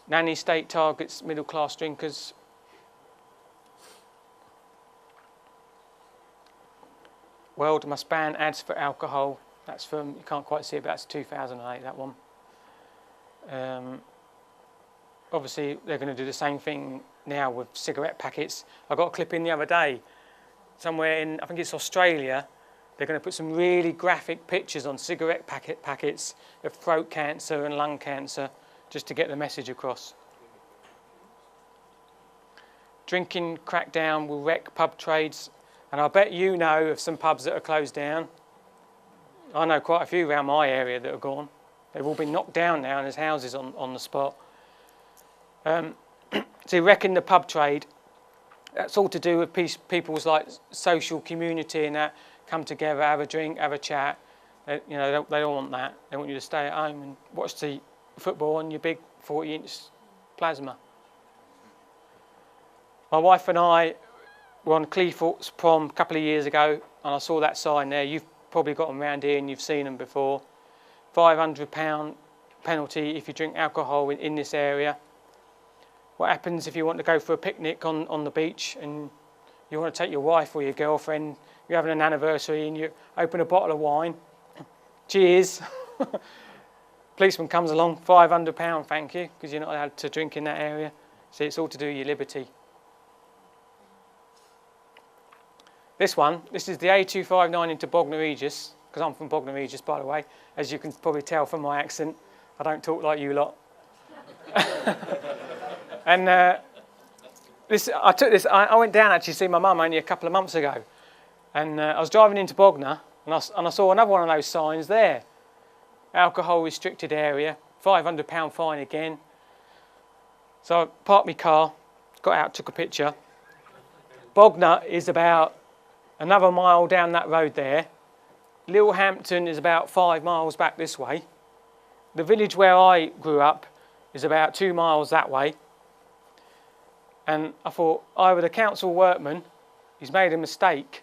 Nanny state targets middle class drinkers. World must ban ads for alcohol. That's from, you can't quite see it, but that's 2008, that one. Obviously, they're going to do the same thing now with cigarette packets. I got a clip in the other day, somewhere in, I think it's Australia, they're going to put some really graphic pictures on cigarette packets of throat cancer and lung cancer, just to get the message across. Drinking crackdown will wreck pub trades, and I bet you know of some pubs that are closed down. I know quite a few around my area that are gone. They've all been knocked down now, and there's houses on the spot. So wrecking the pub trade, that's all to do with people's like social community and that, come together, have a drink, have a chat. They don't want that. They want you to stay at home and watch the football on your big 40-inch plasma. My wife and I were on Cleethorpes prom a couple of years ago, and I saw that sign there. You've probably got them around here and you've seen them before. £500 penalty if you drink alcohol in this area. What happens if you want to go for a picnic on the beach and you want to take your wife or your girlfriend, you're having an anniversary and you open a bottle of wine. Cheers. Policeman comes along, £500, thank you, because you're not allowed to drink in that area. So it's all to do with your liberty. This is the A259 into Bognor Regis, because I'm from Bognor Regis, by the way. As you can probably tell from my accent, I don't talk like you lot. And I went down actually to see my mum only a couple of months ago. And I was driving into Bognor, and I saw another one of those signs there. Alcohol restricted area, £500 fine again. So I parked my car, got out, took a picture. Bognor is about another mile down that road there. Littlehampton is about 5 miles back this way. The village where I grew up is about 2 miles that way. And I thought, either the council workman, he's made a mistake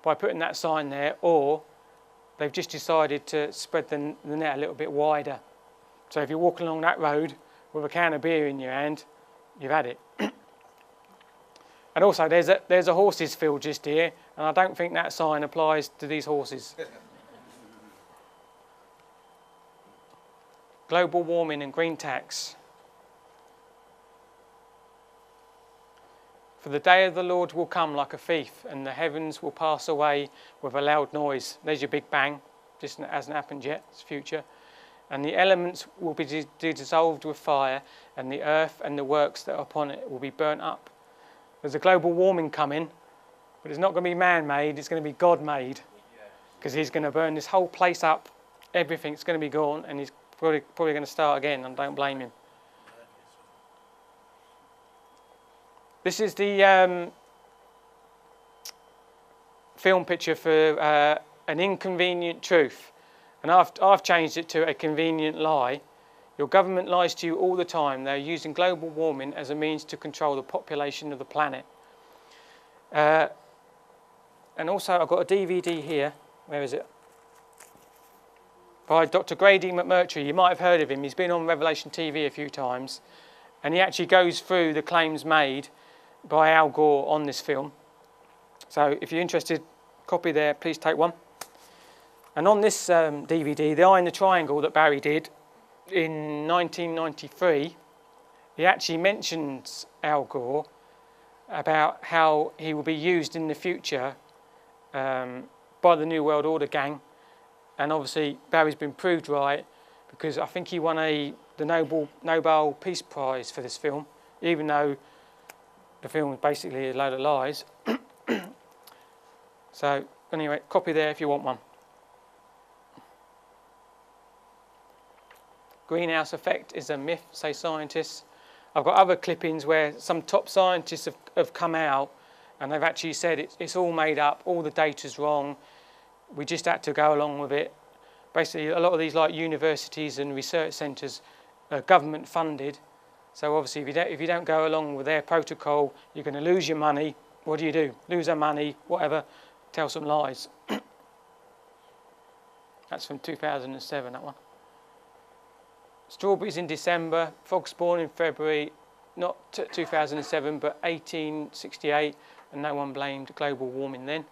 by putting that sign there, or they've just decided to spread the net a little bit wider. So if you're walking along that road with a can of beer in your hand, you've had it. And also, there's a horses field just here, and I don't think that sign applies to these horses. Global warming and green tax. For the day of the Lord will come like a thief, and the heavens will pass away with a loud noise. There's your big bang. Just hasn't happened yet. It's future. And the elements will be dissolved with fire, and the earth and the works that are upon it will be burnt up. There's a global warming coming, but it's not going to be man-made. It's going to be God-made, because he's going to burn this whole place up. Everything's going to be gone, and he's probably going to start again, and don't blame him. This is the film picture for An Inconvenient Truth. And I've changed it to A Convenient Lie. Your government lies to you all the time. They're using global warming as a means to control the population of the planet. And also I've got a DVD here. Where is it? By Dr. Grady McMurtry. You might have heard of him. He's been on Revelation TV a few times. And he actually goes through the claims made by Al Gore on this film. So if you're interested, copy there, please take one. And on this DVD, The Eye in the Triangle that Barry did in 1993, he actually mentions Al Gore about how he will be used in the future by the New World Order gang. And obviously Barry's been proved right, because I think he won the Nobel Peace Prize for this film, even though the film is basically a load of lies. So anyway, copy there if you want one. Greenhouse effect is a myth, say scientists. I've got other clippings where some top scientists have come out and they've actually said it's all made up, all the data's wrong, we just had to go along with it. Basically, a lot of these like universities and research centres are government funded. So obviously if you don't go along with their protocol, you're going to lose your money. What do? Lose our money, whatever, tell some lies. That's from 2007, that one. Strawberries in December, frogs born in February, not 2007 but 1868, and no one blamed global warming then.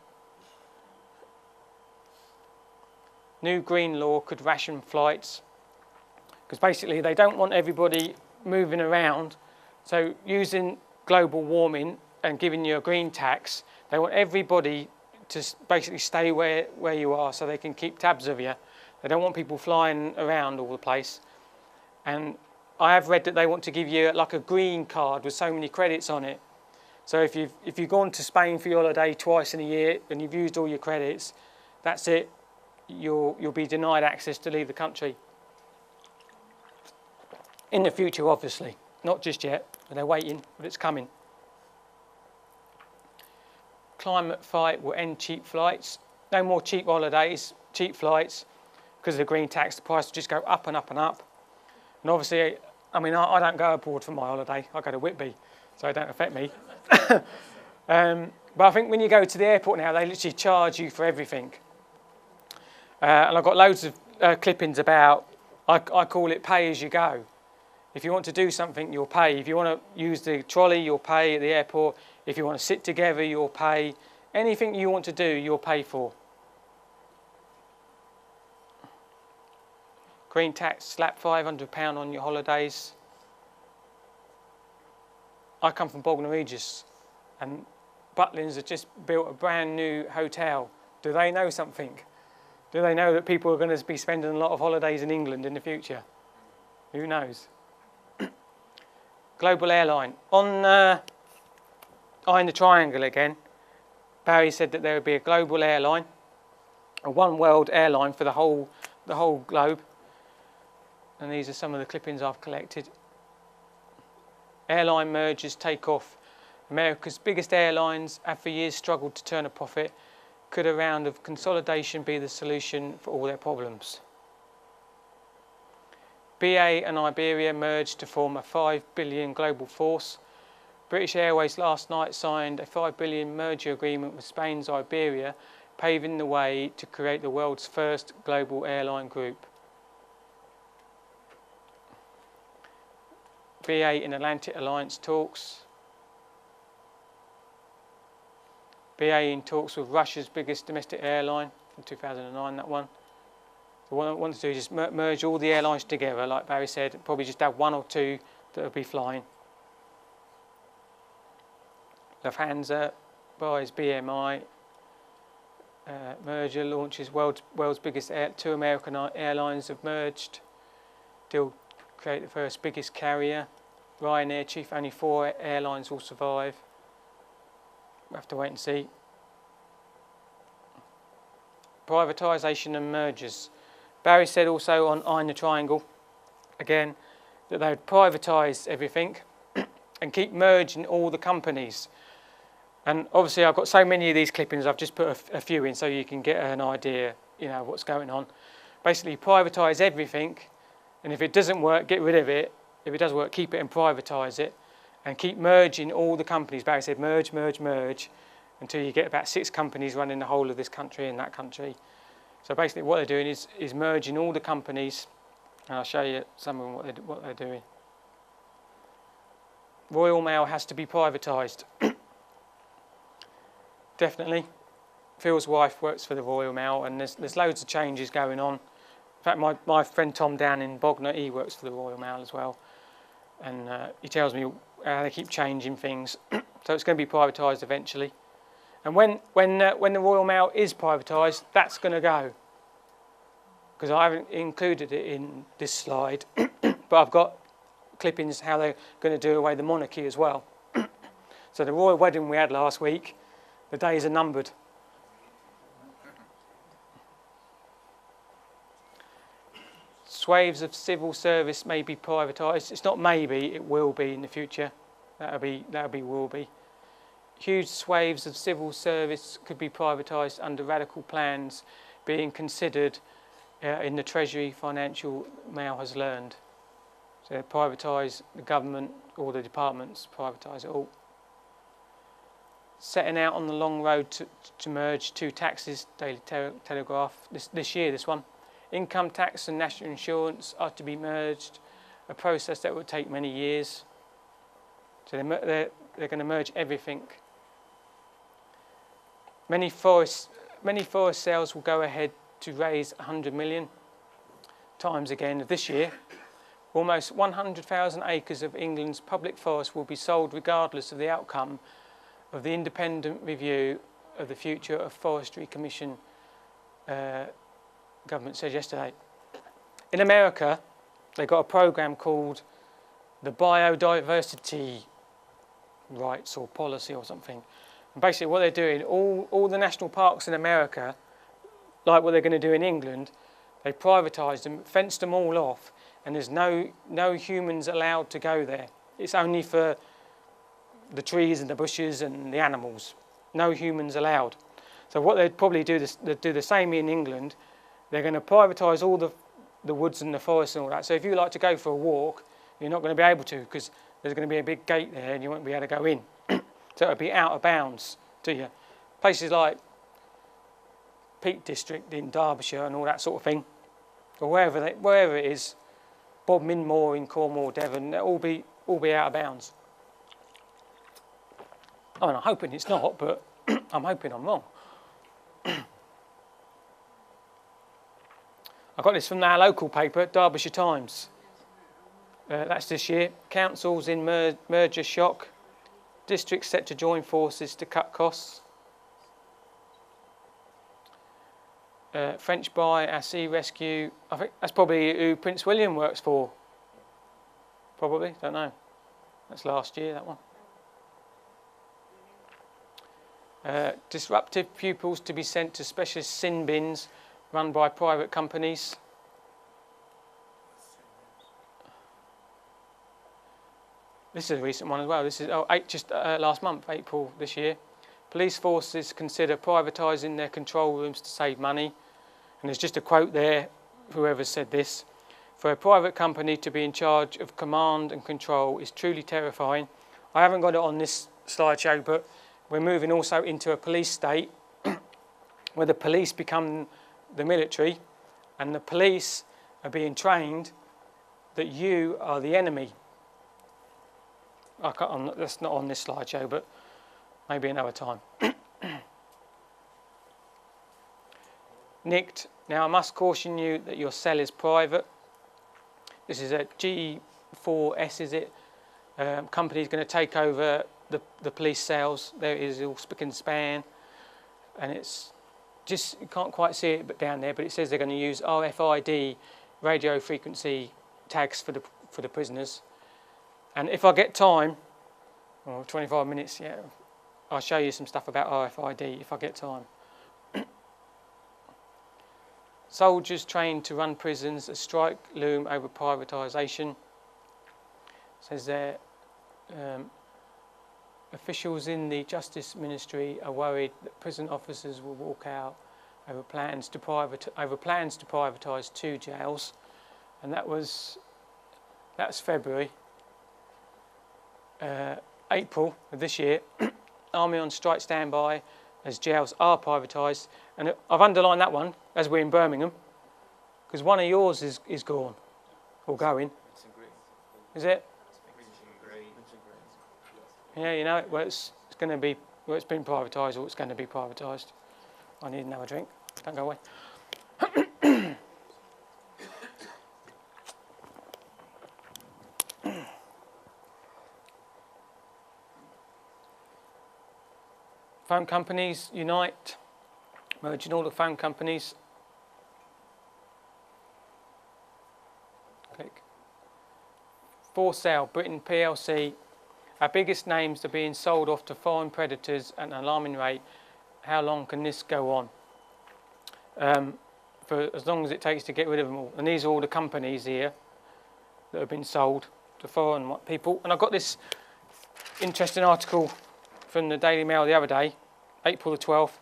New green law could ration flights, because basically they don't want everybody moving around. So using global warming and giving you a green tax, they want everybody to basically stay where you are so they can keep tabs of you. They don't want people flying around all the place. And I have read that they want to give you like a green card with so many credits on it. So if you've gone to Spain for your holiday twice in a year and you've used all your credits, that's it. You'll be denied access to leave the country. In the future, obviously. Not just yet, but they're waiting, but it's coming. Climate fight will end cheap flights. No more cheap holidays, cheap flights. Because of the green tax, the price will just go up and up and up. And obviously, I mean, I don't go abroad for my holiday. I go to Whitby, so it don't affect me. But I think when you go to the airport now, they literally charge you for everything. And I've got loads of clippings about, I call it pay as you go. If you want to do something, you'll pay. If you want to use the trolley, you'll pay at the airport. If you want to sit together, you'll pay. Anything you want to do, you'll pay for. Green tax, slap £500 on your holidays. I come from Bognor Regis, and Butlins have just built a brand new hotel. Do they know something? Do they know that people are going to be spending a lot of holidays in England in the future? Who knows? Global airline. On Eye in the Triangle again, Barry said that there would be a global airline, a one world airline for the whole globe. And these are some of the clippings I've collected. Airline mergers take off. America's biggest airlines have for years struggled to turn a profit. Could a round of consolidation be the solution for all their problems? BA and Iberia merged to form a 5 billion global force. British Airways last night signed a 5 billion merger agreement with Spain's Iberia, paving the way to create the world's first global airline group. BA in Atlantic Alliance talks. BA in talks with Russia's biggest domestic airline in 2009, that one. So what I want to do is just merge all the airlines together, like Barry said, probably just have one or two that will be flying. Lufthansa buys BMI. Merger launches world's biggest two American airlines have merged. Deal create the first biggest carrier. Ryanair chief, only 4 airlines will survive. We'll have to wait and see. Privatisation and mergers. Barry said also on Eye in the Triangle, again, that they would privatise everything and keep merging all the companies. And obviously I've got so many of these clippings, I've just put a few in so you can get an idea, you know, what's going on. Basically privatise everything, and if it doesn't work, get rid of it. If it does work, keep it and privatise it, and keep merging all the companies. Barry said merge, merge, merge, until you get about 6 companies running the whole of this country and that country. So basically what they're doing is merging all the companies, and I'll show you some of them what they're doing. Royal Mail has to be privatised. Definitely. Phil's wife works for the Royal Mail, and there's loads of changes going on. In fact, my friend Tom down in Bognor, he works for the Royal Mail as well. And he tells me how they keep changing things. So it's going to be privatised eventually. And when the Royal Mail is privatised, that's going to go. Because I haven't included it in this slide, but I've got clippings how they're going to do away the monarchy as well. So the royal wedding we had last week, the days are numbered. Swathes of civil service may be privatised. It's not maybe, it will be in the future. That'll be will be. Huge swathes of civil service could be privatised under radical plans being considered in the Treasury. Financial Mail has learned. So they privatise the government, all the departments, privatise it all. Setting out on the long road to merge 2 taxes, Daily Telegraph, this year, this one. Income tax and national insurance are to be merged. a process that would take many years. So they're going to merge everything. Many forest sales will go ahead to raise 100 million times again this year. Almost 100,000 acres of England's public forest will be sold regardless of the outcome of the independent review of the Future of Forestry Commission, government said yesterday. In America, they got a program called the Biodiversity Rights or Policy or something. And basically what they're doing, all the national parks in America, like what they're going to do in England, they privatised them, fenced them all off, and there's no humans allowed to go there. It's only for the trees and the bushes and the animals. No humans allowed. So what they'd probably do, they'd do the same in England. They're going to privatise all the woods and the forests and all that. So if you like to go for a walk, you're not going to be able to because there's going to be a big gate there and you won't be able to go in. So it'll be out of bounds to you. Places like Peak District in Derbyshire and all that sort of thing, or wherever it is, Bodmin Moor in Cornwall, Devon, they'll all be out of bounds. I mean, I'm hoping it's not, but I'm hoping I'm wrong. I got this from our local paper, Derbyshire Times. That's this year. Councils in merger shock. Districts set to join forces to cut costs. French buy, our sea rescue. I think that's probably who Prince William works for. Probably, don't know. That's last year, that one. Disruptive pupils to be sent to specialist sin bins run by private companies. This is a recent one as well. This is just last month, April this year. Police forces consider privatising their control rooms to save money. And there's just a quote there, whoever said this. For a private company to be in charge of command and control is truly terrifying. I haven't got it on this slideshow, but we're moving also into a police state where the police become the military and the police are being trained that you are the enemy. That's not on this slideshow, but maybe another time. Nicked. Now, I must caution you that your cell is private. This is a G4S, is it? Company's going to take over the police cells. There it is, all spick and span. And it's just, you can't quite see it but down there, but it says they're going to use RFID radio frequency tags for the prisoners. And if I get time, 25 minutes, yeah, I'll show you some stuff about RFID if I get time. Soldiers trained to run prisons, a strike loom over privatisation. Says there, officials in the Justice Ministry are worried that prison officers will walk out over plans to privatise 2 jails, and that's February. April of this year, Army on strike standby as jails are privatised. And I've underlined that one as we're in Birmingham because one of yours is gone or going. Is it? Yeah, you know, well, it's going to be, well, it's been privatised or it's going to be privatised. I need another drink. Don't go away. Phone companies unite, merging all the phone companies. Click. For sale, Britain PLC. Our biggest names are being sold off to foreign predators at an alarming rate. How long can this go on? For as long as it takes to get rid of them all. And these are all the companies here that have been sold to foreign people. And I got this interesting article from the Daily Mail the other day, April the 12th.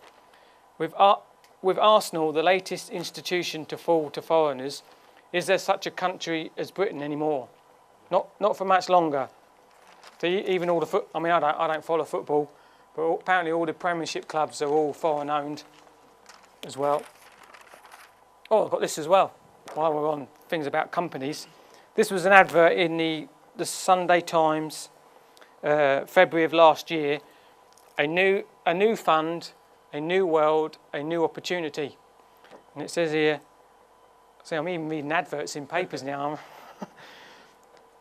With Arsenal, the latest institution to fall to foreigners, is there such a country as Britain anymore? Not for much longer. So even all the I mean, I don't follow football, but apparently all the Premiership clubs are all foreign owned as well. Oh, I've got this as well. While we're on things about companies, This was an advert in the Sunday Times, February of last year. A new fund, a new world, a new opportunity. And it says here, see, I'm even reading adverts in papers now.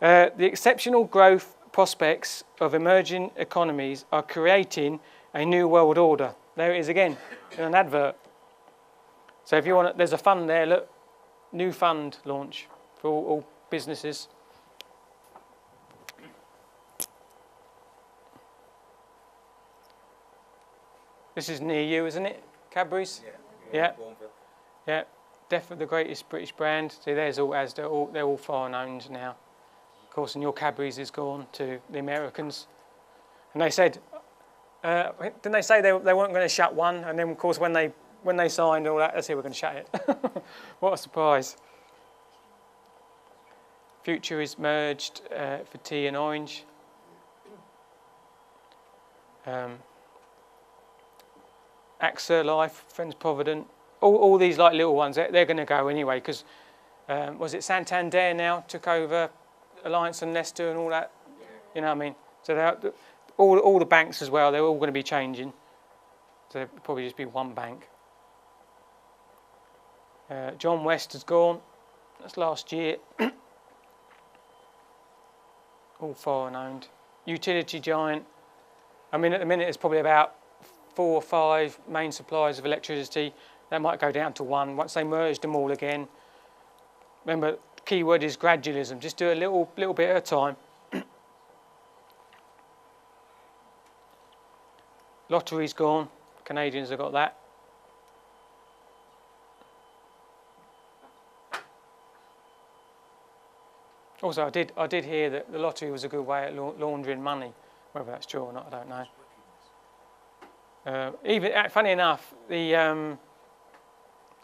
The exceptional growth prospects of emerging economies are creating a new world order. There it is again, in an advert. So if you want, there's a fund there, look, new fund launch for all businesses. This is near you, isn't it? Cadbury's? Yeah. Yeah. Definitely the greatest British brand. See, there's all Asda. They're all foreign owned now. Of course, and your Cadbury's is gone to the Americans. And they said, didn't they say they weren't going to shut one? And then, of course, when they signed all that, they said we're going to shut it. What a surprise! Future is merged for tea and orange. AXA Life, Friends Provident, all these like little ones, they're going to go anyway because was it Santander now took over Alliance and Leicester and all that? You know what I mean? So all the banks as well, they're all going to be changing. So there'll probably just be one bank. John West has gone. That's last year. All foreign owned. Utility giant. I mean, at the minute there's probably about 4 or 5 main suppliers of electricity. That might go down to 1 once they merge them all again. Remember, the key word is gradualism. Just do a little bit at a time. Lottery's gone. Canadians have got that. Also, I did hear that the lottery was a good way at laundering money. Whether that's true or not, I don't know. Even funny enough, the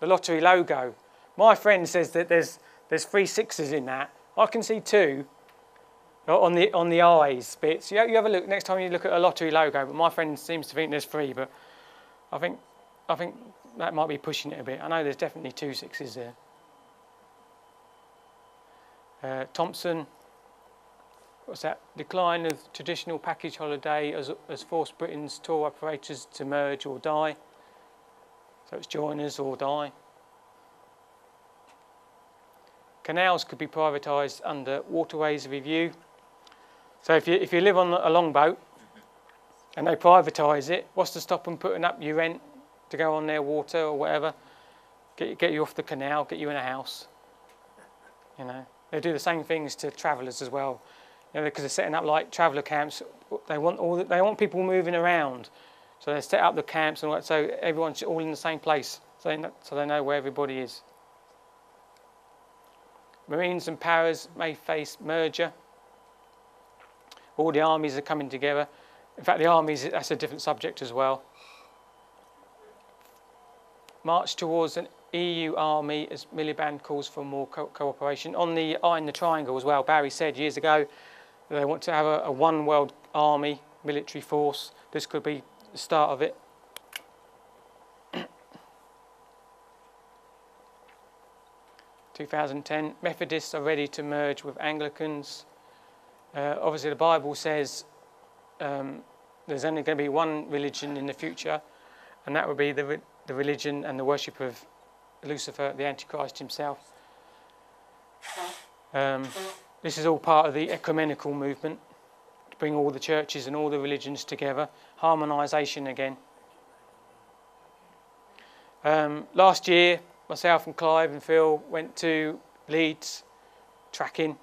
lottery logo. My friend says that there's 3 6s in that. I can see 2 on the eyes bits. You have a look next time you look at a lottery logo. But my friend seems to think there's 3, but I think that might be pushing it a bit. I know there's definitely 2 6s there. Thompson, what's that? Decline of traditional package holiday has forced Britain's tour operators to merge or die. So it's join us or die. Canals could be privatised under Waterways Review. So if you live on a longboat and they privatise it, what's to stop them putting up your rent to go on their water or whatever? Get you off the canal, get you in a house. You know. They do the same things to travellers as well, because they're setting up like traveller camps. They want people moving around, so they set up the camps and all that, so everyone's all in the same place, so they know where everybody is. Marines and paras may face merger. All the armies are coming together. In fact, the armies, that's a different subject as well. March towards an EU army as Miliband calls for more cooperation. On the eye in the triangle as well, Barry said years ago that they want to have a one world army, military force. This could be the start of it. (2010) Methodists are ready to merge with Anglicans. Obviously the Bible says there's only going to be one religion in the future, and that would be the religion and the worship of Lucifer, the Antichrist himself. This is all part of the ecumenical movement to bring all the churches and all the religions together. Harmonisation again. Last year, myself and Clive and Phil went to Leeds tracking,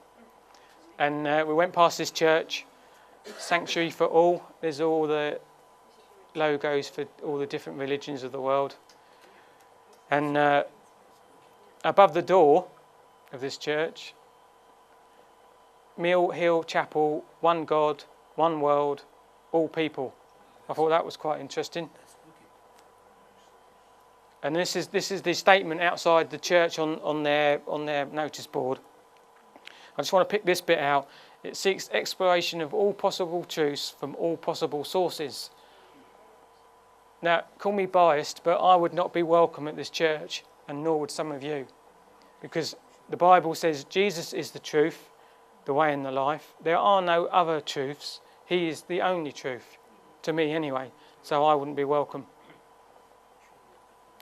and we went past this church, Sanctuary for All. There's all the logos for all the different religions of the world. And above the door of this church, Mill Hill Chapel, one God, one world, all people. I thought that was quite interesting. And this is the statement outside the church on their notice board. I just want to pick this bit out. It seeks exploration of all possible truths from all possible sources. Now, call me biased, but I would not be welcome at this church, and nor would some of you, because The Bible says Jesus is the truth, the way and the life. There are no other truths. He is the only truth, to me anyway, so I wouldn't be welcome.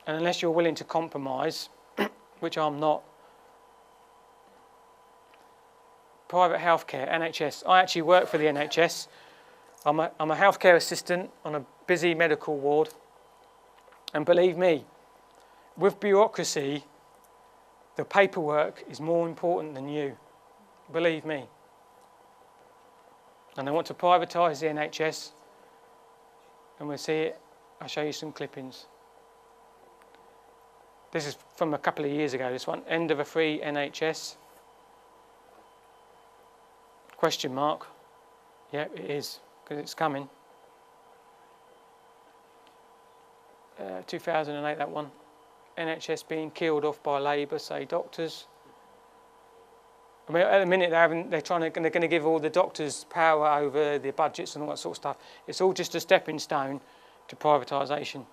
And unless you're willing to compromise, which I'm not, private healthcare, NHS. I actually work for the NHS. I'm a healthcare assistant on a busy medical ward. And believe me, with bureaucracy, the paperwork is more important than you. Believe me. And they want to privatise the NHS. And we'll see it. I'll show you some clippings. This is from a couple of years ago, this one. End of a free NHS. Question mark. Yeah, it is, because it's coming. 2008, that one. NHS being killed off by Labour, say doctors. I mean, at the minute they're going to give all the doctors power over the budgets and all that sort of stuff. It's all just a stepping stone to privatisation.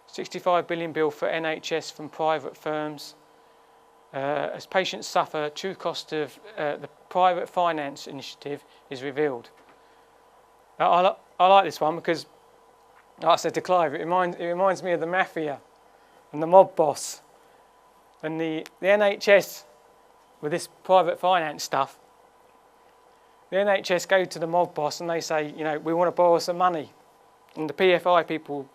65 billion bill for NHS from private firms. As patients suffer, true cost of the private finance initiative is revealed. I like this one because, like I said to Clive, it reminds me of the mafia and the mob boss. And the NHS, with this private finance stuff, the NHS go to the mob boss and they say, you know, we want to borrow some money. And the PFI people,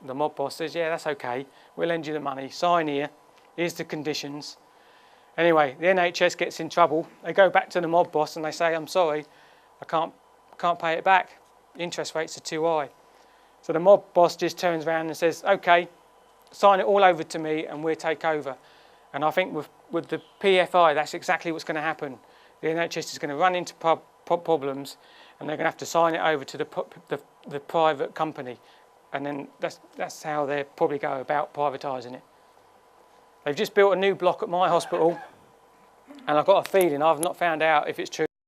the mob boss says, yeah, that's okay, we'll lend you the money, sign here, here's the conditions. Anyway, the NHS gets in trouble. They go back to the mob boss and they say, I'm sorry, I can't pay it back. Interest rates are too high. So the mob boss just turns around and says, okay, sign it all over to me and we'll take over. And I think with the PFI, that's exactly what's going to happen. The NHS is going to run into problems and they're going to have to sign it over to the private company. And then that's how they'll probably go about privatising it. They've just built a new block at my hospital, and I've got a feeling, I've not found out if it's true.